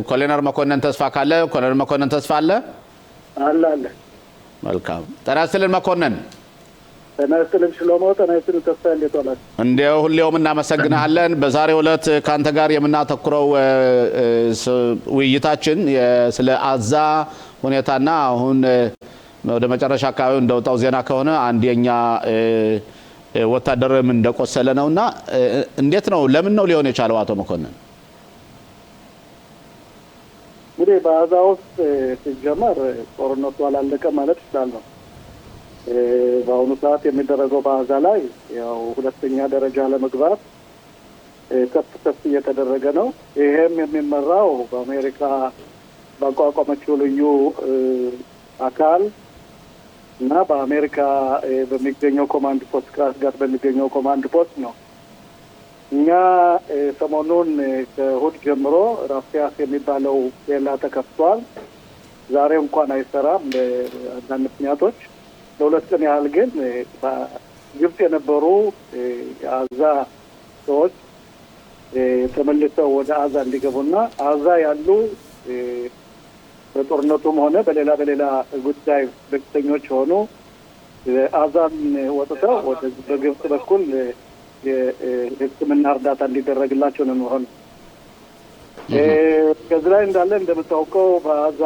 ኮሎኔል መኮንን ተስፋ ካለ ኮሎኔል መኮንን ተስፋ አለ አለ መልካም ተራስልን መኮንን ተናስተልን ሽሎሞ ተናስተልን ተስፋ እንዴቷላችሁ እንደው ሁሌውም እናመሰግናለን በዛሬው ዕለት ካንተ ጋር የምናተኩረው ውይይታችን ስለ አዛ ሁኔታና አሁን ወደ መጨረሻ አካባቢ እንደወጣው ዜና ከሆነ አንደኛ ወታደርም እንደቆሰለ ነውና እንዴት ነው ለምን ነው ሊሆን የቻለው አቶ መኮንን እንግዲህ በአዛ ውስጥ ሲጀመር ጦርነቱ አላለቀ ማለት ይችላል ነው በአሁኑ ሰዓት የሚደረገው በአዛ ላይ ያው ሁለተኛ ደረጃ ለመግባት ከፍ እየተደረገ ነው ይሄም የሚመራው በአሜሪካ ባቋቋመችው ልዩ አካል እና በአሜሪካ በሚገኘው ኮማንድ ፖስት ጋር በሚገኘው ኮማንድ ፖስት ነው እኛ ሰሞኑን ከእሑድ ጀምሮ ራፊያስ የሚባለው ሌላ ተከፍቷል ዛሬ እንኳን አይሰራም በአንዳንድ ምክንያቶች ለሁለት ቀን ያህል ግን ግብጽ የነበሩ አዛ ሰዎች ተመልሰው ወደ አዛ እንዲገቡና አዛ ያሉ በጦርነቱም ሆነ በሌላ ጉዳይ በክተኞች ሆኑ አዛን ወጥተው ወደ በግብጽ በኩል የሕክምና እርዳታ እንዲደረግላቸው ነው የሚሆነው ከዚህ ላይ እንዳለ እንደምታውቀው በአዛ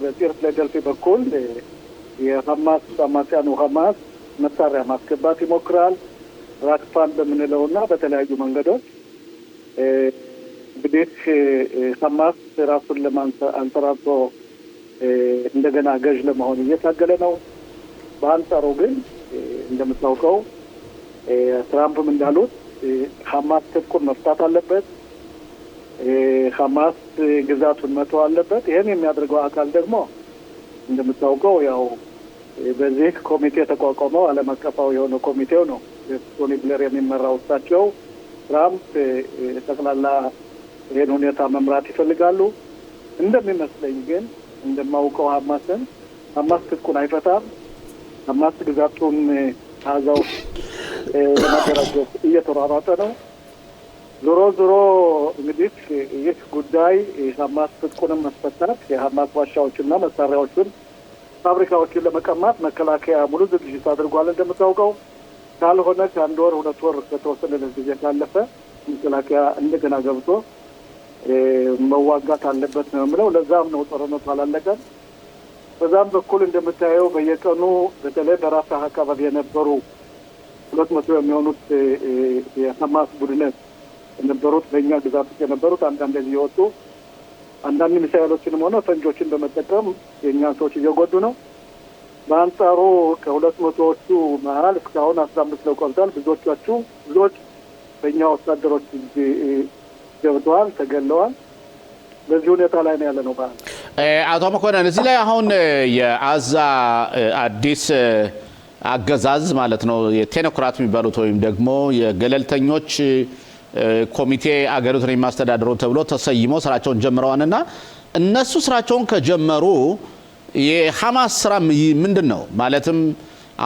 በፊላደልፊ በኩል የሐማስ አማጺያኑ ሐማስ መሳሪያ ማስገባት ይሞክራል ራክፋን በምንለውና በተለያዩ መንገዶች እንግዲህ ሐማስ ራሱን ለማንሰራራቶ እንደገና ገዥ ለመሆን እየታገለ ነው በአንጻሩ ግን እንደምታውቀው ትራምፕም እንዳሉት ሐማስ ትጥቁን መፍታት አለበት ሐማስ ግዛቱን መተው አለበት ይሄን የሚያደርገው አካል ደግሞ እንደምታውቀው ያው በዚህ ኮሚቴ ተቋቋመው ዓለም አቀፋዊ የሆነ ኮሚቴው ነው ቶኒ ብሌር የሚመራው እሳቸው ትራምፕ ጠቅላላ ይሄን ሁኔታ መምራት ይፈልጋሉ እንደሚመስለኝ ግን እንደማውቀው ሐማስ ትጥቁን አይፈታም ሐማስ ግዛቱን አዛው ለማደራጀት እየተሯሯጠ ነው ዞሮ እንግዲህ ይህ ጉዳይ ሐማስ ትጥቁን መስፈታት የሐማስ ዋሻዎችና መሳሪያዎችን ፋብሪካዎችን ለመቀማት መከላከያ ሙሉ ዝግጅት አድርጓል እንደምታውቀው ካልሆነ ከአንድ ወር ሁለት ወር ከተወሰነ ጊዜ ካለፈ መከላከያ እንደገና ገብቶ መዋጋት አለበት ነው የምለው ለዛም ነው ጦርነቱ አላለቀም በዛም በኩል እንደምታየው በየቀኑ በተለይ በራፋ አካባቢ የነበሩ 200 የሚሆኑት የሐማስ ቡድኖች የነበሩት በእኛ ግዛት ውስጥ የነበሩት አንዳንድ እየወጡ አንዳንድ ሚሳኤሎችንም ሆነ ፈንጆችን በመጠቀም የእኛ ሰዎች እየጎዱ ነው በአንጻሩ ከ200ዎቹ መሀል እስካሁን 15 ነው ቆርጧል ብዙዎች በእኛ ወታደሮች ገብተዋል ተገለዋል በዚህ ሁኔታ ላይ ነው ያለነው አቶ መኮንን እዚህ ላይ አሁን የአዛ አዲስ አገዛዝ ማለት ነው የቴክኖክራት የሚባሉት ወይም ደግሞ የገለልተኞች ኮሚቴ አገሪቱን የሚያስተዳድሩ ተብሎ ተሰይሞ ስራቸውን ጀምረዋልና እነሱ ስራቸውን ከጀመሩ የሐማስ ስራ ምንድነው ማለትም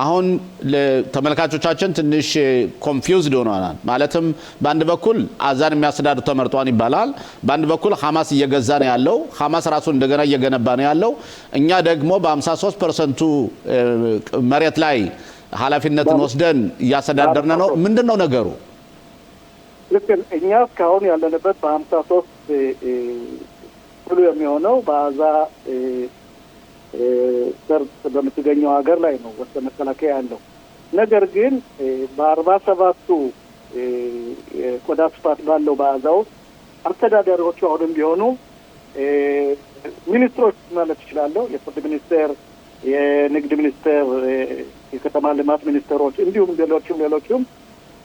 አሁን ለተመልካቾቻችን ትንሽ ኮንፊውዝድ ሆነናል ማለትም በአንድ በኩል አዛን የሚያስተዳድሩ ተመርጧን ይባላል በአንድ በኩል ሐማስ እየገዛ ነው ያለው ሐማስ ራሱን እንደገና እየገነባ ነው ያለው እኛ ደግሞ በ53% መሬት ላይ ኃላፊነትን ወስደን እያስተዳደርነ ነው ምንድነው ነገሩ ልክ እኛ እስካሁን ያለንበት በ53 ሁሉ የሚሆነው በአዛ ሰርጥ በምትገኘው ሀገር ላይ ነው ወደ መከላከያ ያለው ነገር ግን በ47ቱ ቆዳ ስፋት ባለው በአዛው አስተዳዳሪዎቹ አሁንም ቢሆኑ ሚኒስትሮች ማለት ይችላል የፍርድ ሚኒስቴር የንግድ ሚኒስቴር የከተማ ልማት ሚኒስትሮች እንዲሁም ሌሎችም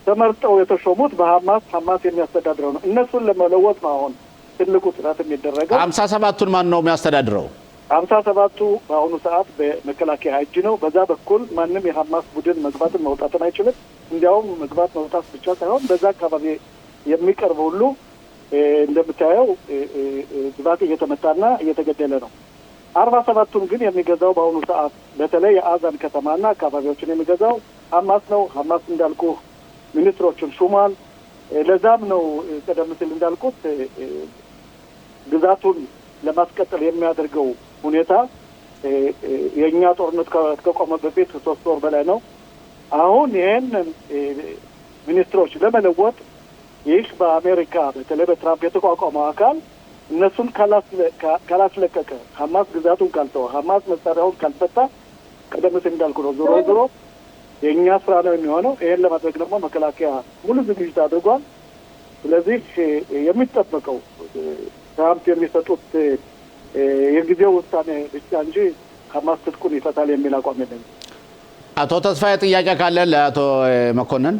ተመርጠው የተሾሙት በሐማስ የሚያስተዳድረው ነው እነሱን ለመለወጥ ነው አሁን ትልቁ ጥረት የሚደረገው 57ቱን ማን ነው የሚያስተዳድረው 57ቱ በአሁኑ ሰዓት በመከላከያ እጅ ነው በዛ በኩል ማንም የሐማስ ቡድን መግባትን መውጣትን አይችልም እንዲያውም መግባት መውጣት ብቻ ሳይሆን በዛ አካባቢ የሚቀርብ ሁሉ እንደምታየው ግባት እየተመታና እየተገደለ ነው 47ቱን ግን የሚገዛው በአሁኑ ሰዓት በተለይ የአዛን ከተማና አካባቢዎችን የሚገዛው ሐማስ ነው ሐማስ እንዳልኩ ሚኒስትሮችን ሹሟል ለዛም ነው ቀደም ሲል እንዳልኩት ግዛቱን ለማስቀጠል የሚያደርገው ሁኔታ የኛ ጦርነት ከቆመ በፊት 3 ወር በላይ ነው። አሁን ይሄንን ሚኒስትሮች ለመለወጥ ይህ በአሜሪካ በተለይ በትራምፕ የተቋቋመው አካል እነሱን ካላስለቀቀ ሐማስ ግዛቱን ካልተወ ሐማስ መሳሪያውን ካልፈታ ቀደም ሲል እንዳልኩ ነው ዞሮ የኛ ስራ ነው የሚሆነው። ይሄን ለማድረግ ደግሞ መከላከያ ሙሉ ዝግጅት አድርጓል። ስለዚህ የሚጠበቀው ትራምፕ የሚሰጡት የጊዜው ውሳኔ ብቻ እንጂ ሐማስ ትጥቁን ይፈታል የሚል አቋም የለኝም። አቶ ተስፋዬ ጥያቄ ካለ ለአቶ መኮንን።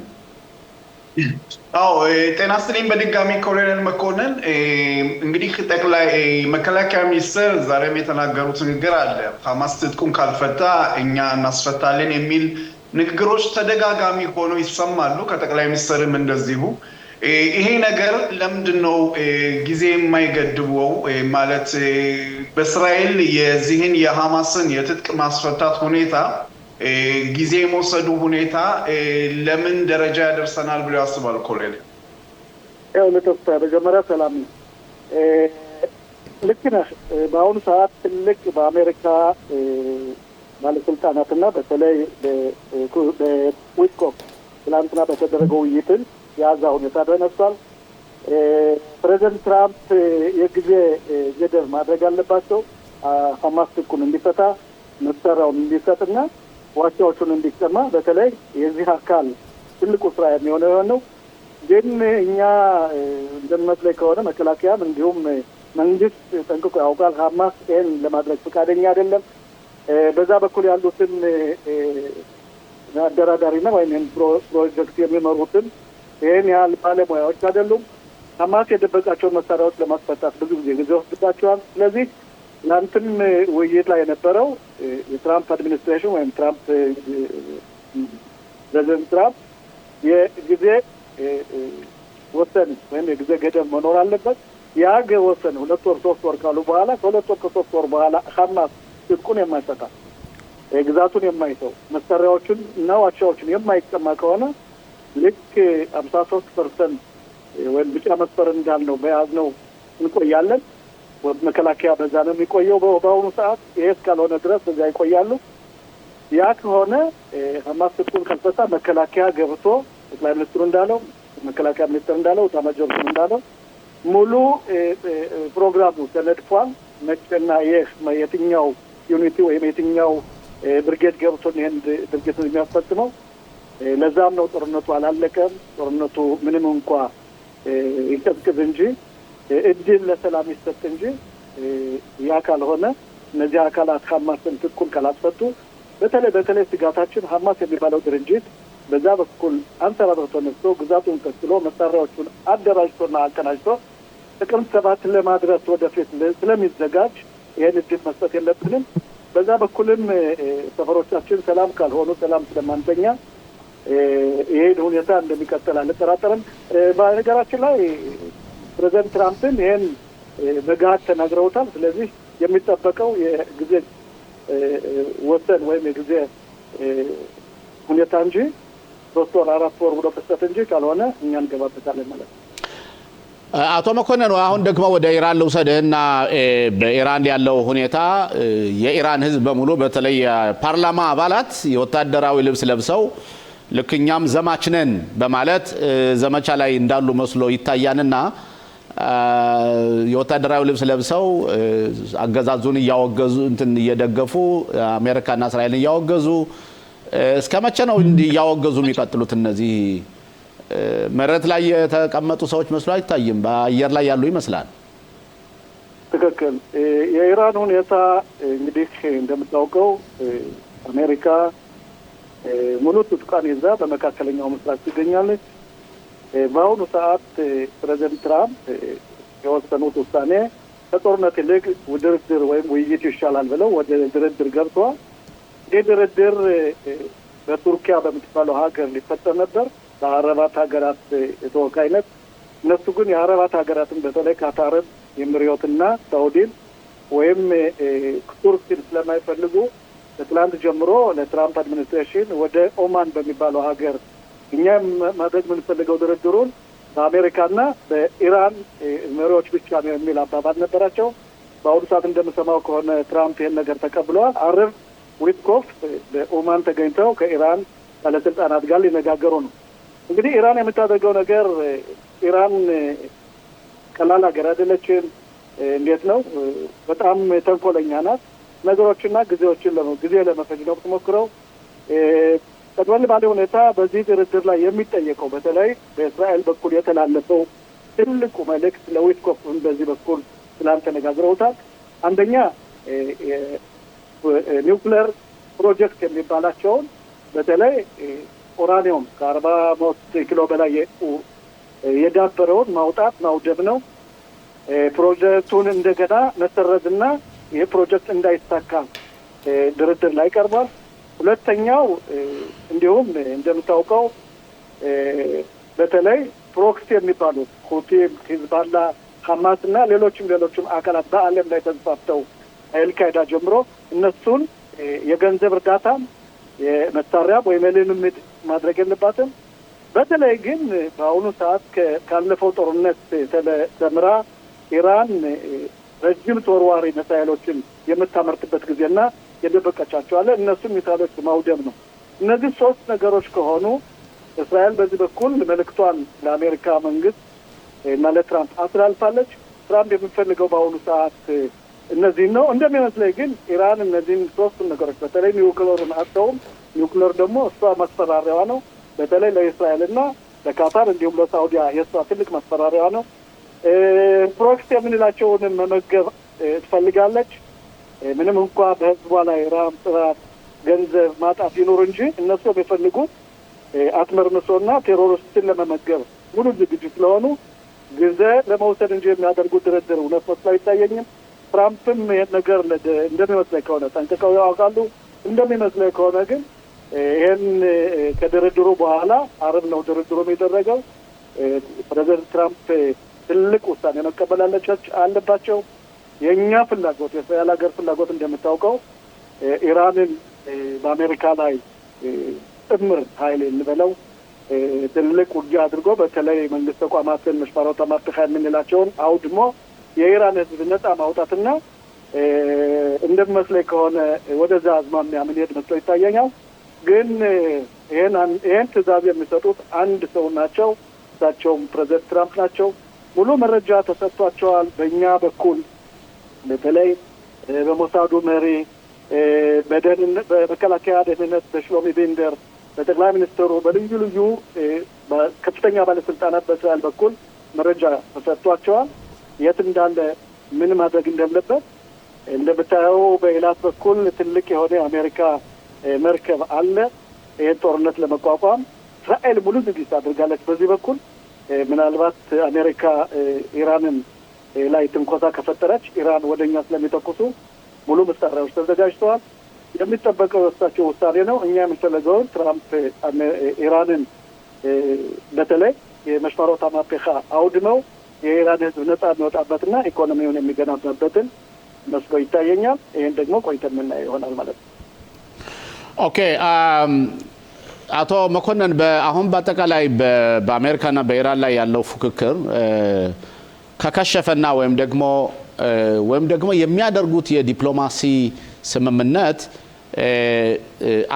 አዎ ጤና ይስጥልኝ በድጋሚ ኮሎኔል መኮንን። እንግዲህ ጠቅላይ መከላከያ ሚኒስትር ዛሬም የተናገሩት ንግግር አለ። ሐማስ ትጥቁን ካልፈታ እኛ እናስፈታለን የሚል ንግግሮች ተደጋጋሚ ሆነው ይሰማሉ። ከጠቅላይ ሚኒስትርም እንደዚሁ ይሄ ነገር ለምንድን ነው ጊዜ የማይገድበው? ማለት በእስራኤል የዚህን የሐማስን የትጥቅ ማስፈታት ሁኔታ ጊዜ የመውሰዱ ሁኔታ ለምን ደረጃ ያደርሰናል ብለው ያስባል ኮሎኔል? ያው ለተስፋ መጀመሪያ ሰላም ነው። ልክ ነህ። በአሁኑ ሰዓት ትልቅ በአሜሪካ ባለስልጣናትና በተለይ በዊትኮፍ ትናንትና በተደረገው ውይይትን የያዛ ሁኔታ ተነስቷል። ፕሬዚደንት ትራምፕ የጊዜ ገደብ ማድረግ አለባቸው። ሐማስ ትጥቁን እንዲፈታ መሳሪያውን እንዲሰጥና ዋሻዎቹን እንዲቀማ በተለይ የዚህ አካል ትልቁ ስራ የሚሆነው ግን እኛ እንደሚመስለኝ ከሆነ መከላከያም እንዲሁም መንግስት ጠንቅቆ ያውቃል ሐማስ ይህን ለማድረግ ፈቃደኛ አይደለም። በዛ በኩል ያሉትን አደራዳሪና ወይም ፕሮጀክት የሚመሩትን ይህን ያህል ባለሙያዎች አይደሉም። ሐማስ የደበቃቸውን መሳሪያዎች ለማስፈታት ብዙ ጊዜ ወስድባቸዋል። ስለዚህ ትናንትም ውይይት ላይ የነበረው የትራምፕ አድሚኒስትሬሽን ወይም ፕሬዚደንት ትራምፕ የጊዜ ወሰን ወይም የጊዜ ገደብ መኖር አለበት። ያ ወሰን 2 ወር 3 ወር ካሉ በኋላ ከ2 ወር ከ3 ወር በኋላ ሐማስ ትጥቁን የማይፈታ ግዛቱን የማይተው መሳሪያዎችን እና ዋሻዎችን የማይቀማ ከሆነ ልክ 53% ወይም ብጫ መስፈር እንዳልነው በያዝነው እንቆያለን። መከላከያ በዛ ነው የሚቆየው በአሁኑ ሰዓት። ይሄ እስካልሆነ ድረስ በዛ ይቆያሉ። ያ ከሆነ ሐማስ ትጥቁን ካልፈታ መከላከያ ገብቶ ጠቅላይ ሚኒስትሩ እንዳለው መከላከያ ሚኒስትር እንዳለው ኤታማዦር ሹም እንዳለው ሙሉ ፕሮግራሙ ተነድፏል። መቼና የትኛው ዩኒቲ ወይም የትኛው ብርጌድ ገብቶ ይሄን ድርጊት የሚያስፈጽመው። ለዛም ነው ጦርነቱ አላለቀም። ጦርነቱ ምንም እንኳ ይቀዝቅዝ እንጂ እድል ለሰላም ይሰጥ እንጂ ያ ካልሆነ እነዚህ አካላት ሐማስን ትጥቁን ካላስፈቱ በተለይ ስጋታችን ሐማስ የሚባለው ድርጅት በዛ በኩል አንሰራርቶ ነስቶ ግዛቱን ቀጥሎ መሳሪያዎቹን አደራጅቶና አቀናጅቶ ጥቅምት 7 ለማድረስ ወደፊት ስለሚዘጋጅ ይህን እድል መስጠት የለብንም። በዛ በኩልም ሰፈሮቻችን ሰላም ካልሆኑ ሰላም ስለማንተኛ ይሄን ሁኔታ እንደሚቀጥል አልጠራጠርም። በነገራችን ላይ ፕሬዚደንት ትራምፕን ይሄን በጋድ ተናግረውታል። ስለዚህ የሚጠበቀው የጊዜ ወሰን ወይም የጊዜ ሁኔታ እንጂ 3 ወር 4 ወር ብሎ መስጠት እንጂ ካልሆነ እኛ እንገባበታለን ማለት ነው። አቶ መኮንን አሁን ደግሞ ወደ ኢራን ልውሰድህና በኢራን ያለው ሁኔታ የኢራን ሕዝብ በሙሉ በተለይ የፓርላማ አባላት የወታደራዊ ልብስ ለብሰው ልክ እኛም ዘማች ነን በማለት ዘመቻ ላይ እንዳሉ መስሎ ይታያልና የወታደራዊ ልብስ ለብሰው አገዛዙን እያወገዙ እየደገፉ አሜሪካና እስራኤልን እያወገዙ እስከ መቼ ነው እያወገዙ የሚቀጥሉት? እነዚህ መሬት ላይ የተቀመጡ ሰዎች መስሎ አይታይም፣ በአየር ላይ ያሉ ይመስላል። ትክክል። የኢራን ሁኔታ እንግዲህ እንደምታውቀው አሜሪካ ሙሉ ትጥቋን ይዛ በመካከለኛው ምስራቅ ትገኛለች። በአሁኑ ሰዓት ፕሬዚደንት ትራምፕ የወሰኑት ውሳኔ ከጦርነት ይልቅ ድርድር ወይም ውይይት ይሻላል ብለው ወደ ድርድር ገብተዋል። ይህ ድርድር በቱርኪያ በምትባለው ሀገር ሊፈጸም ነበር በአረባት ሀገራት የተወካይነት። እነሱ ግን የአረባት ሀገራትን በተለይ ካታርን፣ ኤምሬትና ሳውዲን ወይም ቱርክን ስለማይፈልጉ ከትላንት ጀምሮ ለትራምፕ አድሚኒስትሬሽን ወደ ኦማን በሚባለው ሀገር እኛ ማድረግ የምንፈልገው ድርድሩን በአሜሪካና በኢራን መሪዎች ብቻ ነው የሚል አባባል ነበራቸው። በአሁኑ ሰዓት እንደምሰማው ከሆነ ትራምፕ ይህን ነገር ተቀብለዋል። አርብ ዊትኮፍ በኦማን ተገኝተው ከኢራን ባለስልጣናት ጋር ሊነጋገሩ ነው። እንግዲህ ኢራን የምታደርገው ነገር ኢራን ቀላል ሀገር አይደለችም። እንዴት ነው? በጣም ተንኮለኛ ናት። ነገሮችና ጊዜ ለመፈጅ ነው የምትሞክረው። ጠቅለል ባለ ሁኔታ በዚህ ድርድር ላይ የሚጠየቀው በተለይ በእስራኤል በኩል የተላለፈው ትልቁ መልእክት ለዊትኮፍ በዚህ በኩል ትላንት ተነጋግረውታል። አንደኛ ኒውክሌር ፕሮጀክት የሚባላቸውን በተለይ ኡራኒየም ከ40 ኪሎ በላይ የዳበረውን ማውደም ነው። ፕሮጀክቱን እንደገና መሰረዝና ይህ ፕሮጀክት እንዳይሳካ ድርድር ላይ ቀርቧል። ሁለተኛው እንዲሁም እንደምታውቀው በተለይ ፕሮክሲ የሚባሉት ሁቲ፣ ሂዝባላ፣ ሐማስ እና ሌሎችም አካላት በዓለም ላይ ተስፋፍተው አልቃይዳ ጀምሮ እነሱን የገንዘብ እርዳታ የመሳሪያ ወይም ልምምድ ማድረግ የለባትም። በተለይ ግን በአሁኑ ሰዓት ካለፈው ጦርነት ተምራ ኢራን ረጅም ተወርዋሪ ሚሳይሎችን የምታመርትበት ጊዜና የደበቀቻቸው አለ። እነሱም ሚሳይሎች ማውደም ነው። እነዚህ ሶስት ነገሮች ከሆኑ እስራኤል በዚህ በኩል መልእክቷን ለአሜሪካ መንግስት እና ለትራምፕ አስተላልፋለች። ትራምፕ የሚፈልገው በአሁኑ ሰዓት እነዚህን ነው። እንደሚመስለኝ ግን ኢራን እነዚህን ሶስት ነገሮች በተለይ ኒውክሌሩን አጥተውም ኒውክሌር ደግሞ እሷ ማስፈራሪያዋ ነው። በተለይ ለእስራኤልና ለካታር እንዲሁም ለሳውዲያ የእሷ ትልቅ ማስፈራሪያዋ ነው። ፕሮክሲ የምንላቸውንም መመገብ ትፈልጋለች። ምንም እንኳ በህዝቧ ላይ ራም፣ ጥራት፣ ገንዘብ ማጣት ይኖር እንጂ እነሱ የሚፈልጉት አትመርምሶና ቴሮሪስትን ለመመገብ ሙሉ ዝግጁ ስለሆኑ ጊዜ ለመውሰድ እንጂ የሚያደርጉት ድርድር እውነት መስሎ አይታየኝም። ትራምፕም ይህን ነገር እንደሚመስለኝ ከሆነ ጠንቅቀው ያውቃሉ። እንደሚመስለኝ ከሆነ ግን ይህን ከድርድሩ በኋላ አርብ ነው ድርድሩ የሚደረገው። ፕሬዚደንት ትራምፕ ትልቅ ውሳኔ መቀበል አለባቸው። የእኛ ፍላጎት የእስራኤል ሀገር ፍላጎት እንደምታውቀው ኢራንን በአሜሪካ ላይ ጥምር ኃይል እንበለው ትልቅ ውጊያ አድርጎ በተለይ መንግስት ተቋማትን መሽፈራው ተማርተካ የምንላቸውን አውድሞ የኢራን ህዝብ ነጻ ማውጣትና እንደሚመስለኝ ከሆነ ወደዛ አዝማሚያ ምንሄድ መስሎ ይታየኛል። ግን ይህን ትዕዛዝ የሚሰጡት አንድ ሰው ናቸው። እሳቸውም ፕሬዚደንት ትራምፕ ናቸው። ሙሉ መረጃ ተሰጥቷቸዋል። በእኛ በኩል በተለይ በሞሳዱ መሪ በመከላከያ ደህንነት በሽሎሚ ቤንደር በጠቅላይ ሚኒስትሩ በልዩ ልዩ ከፍተኛ ባለስልጣናት በእስራኤል በኩል መረጃ ተሰጥቷቸዋል። የት እንዳለ ምን ማድረግ እንደሌለበት እንደምታየው በኢላት በኩል ትልቅ የሆነ የአሜሪካ መርከብ አለ። ይህን ጦርነት ለመቋቋም እስራኤል ሙሉ ዝግጅት አድርጋለች። በዚህ በኩል ምናልባት አሜሪካ ኢራንን ላይ ትንኮሳ ከፈጠረች ኢራን ወደኛ ስለሚተኩሱ ሙሉ መሳሪያዎች ተዘጋጅተዋል። የሚጠበቀው የእሳቸው ውሳኔ ነው። እኛ የምንፈልገውን ትራምፕ ኢራንን በተለይ የመሽፈሮታ ማፔካ አውድመው የኢራን ህዝብ ነጻ የሚወጣበትና ኢኮኖሚውን የሚገነባበትን መስሎ ይታየኛል። ይህን ደግሞ ቆይተን የምናየው ይሆናል ማለት ነው። ኦኬ አቶ መኮንን አሁን በአጠቃላይ በአሜሪካና በኢራን ላይ ያለው ፉክክር ከከሸፈና ወይም ደግሞ የሚያደርጉት የዲፕሎማሲ ስምምነት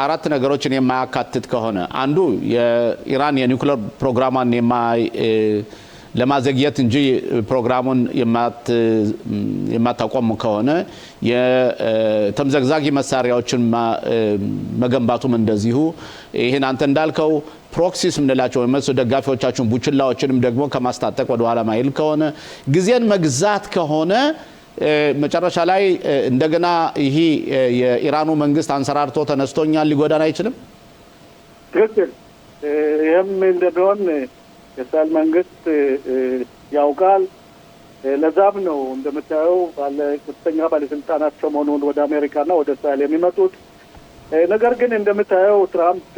አራት ነገሮችን የማያካትት ከሆነ አንዱ የኢራን የኒውክሌር ፕሮግራሟን ለማዘግየት እንጂ ፕሮግራሙን የማታቆም ከሆነ የተምዘግዛጊ መሳሪያዎችን መገንባቱም እንደዚሁ ይህን አንተ እንዳልከው ፕሮክሲስ ምንላቸው ወይም ደጋፊዎቻችሁን ቡችላዎችንም ደግሞ ከማስታጠቅ ወደ ኋላ ማይል ከሆነ ጊዜን መግዛት ከሆነ መጨረሻ ላይ እንደገና ይሄ የኢራኑ መንግስት አንሰራርቶ ተነስቶኛል ሊጎዳን አይችልም። ትክክል። ይህም እንደሚሆን የእስራኤል መንግስት ያውቃል። ለዛም ነው እንደምታየው ከፍተኛ ባለስልጣናት ሰሞኑን ወደ አሜሪካና ወደ እስራኤል የሚመጡት። ነገር ግን እንደምታየው ትራምፕ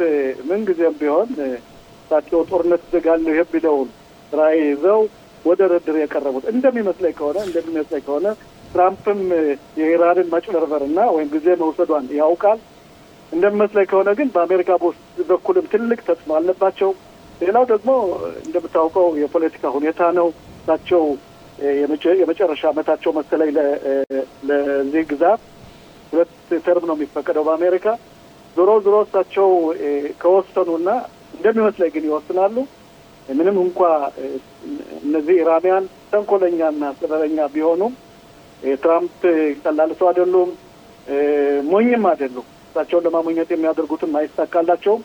ምንጊዜም ቢሆን እሳቸው ጦርነት ዘጋለሁ የሚለውን ራዕይ ይዘው ወደ ድርድር የቀረቡት እንደሚመስለኝ ከሆነ ትራምፕም የኢራንን መጭበርበርና ወይም ጊዜ መውሰዷን ያውቃል። እንደሚመስለኝ ከሆነ ግን በአሜሪካ በኩልም ትልቅ ተጽዕኖ አለባቸው። ሌላው ደግሞ እንደምታውቀው የፖለቲካ ሁኔታ ነው። እሳቸው የመጨረሻ ዓመታቸው መሰለኝ ለዚህ ግዛት 2 ተርም ነው የሚፈቀደው በአሜሪካ። ዞሮ እሳቸው ከወሰኑና እንደሚመስለኝ ግን ይወስናሉ። ምንም እንኳ እነዚህ ኢራንያን ተንኮለኛና ስለረኛ ቢሆኑም ትራምፕ ቀላል ሰው አይደሉም፣ ሞኝም አይደሉም። እሳቸውን ለማሞኘት የሚያደርጉትም አይሳካላቸውም።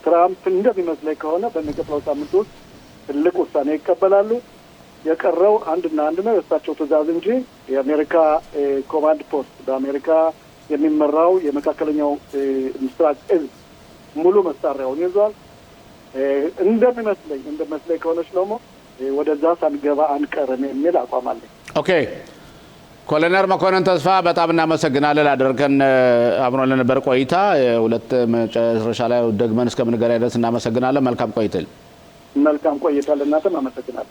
ትራምፕ እንደሚመስለኝ ከሆነ በሚቀጥለው ሳምንት ውስጥ ትልቅ ውሳኔ ይቀበላሉ። የቀረው አንድና አንድ ነው፣ የእሳቸው ትዕዛዝ እንጂ የአሜሪካ ኮማንድ ፖስት በአሜሪካ የሚመራው የመካከለኛው ምስራቅ እዝ ሙሉ መሳሪያውን ይዟል። እንደሚመስለኝ ከሆነች ደግሞ ወደዛ ሳንገባ አንቀርም የሚል አቋም አለኝ። ኦኬ ኮሎኔል መኮንን ተስፋ በጣም እናመሰግናለን ላደረገን አብሮን ለነበር ቆይታ። ሁለት መጨረሻ ላይ ደግመን እስከምንገናኝ ድረስ እናመሰግናለን። መልካም ቆይታ። መልካም ቆይታ። ለእናንተም አመሰግናለሁ።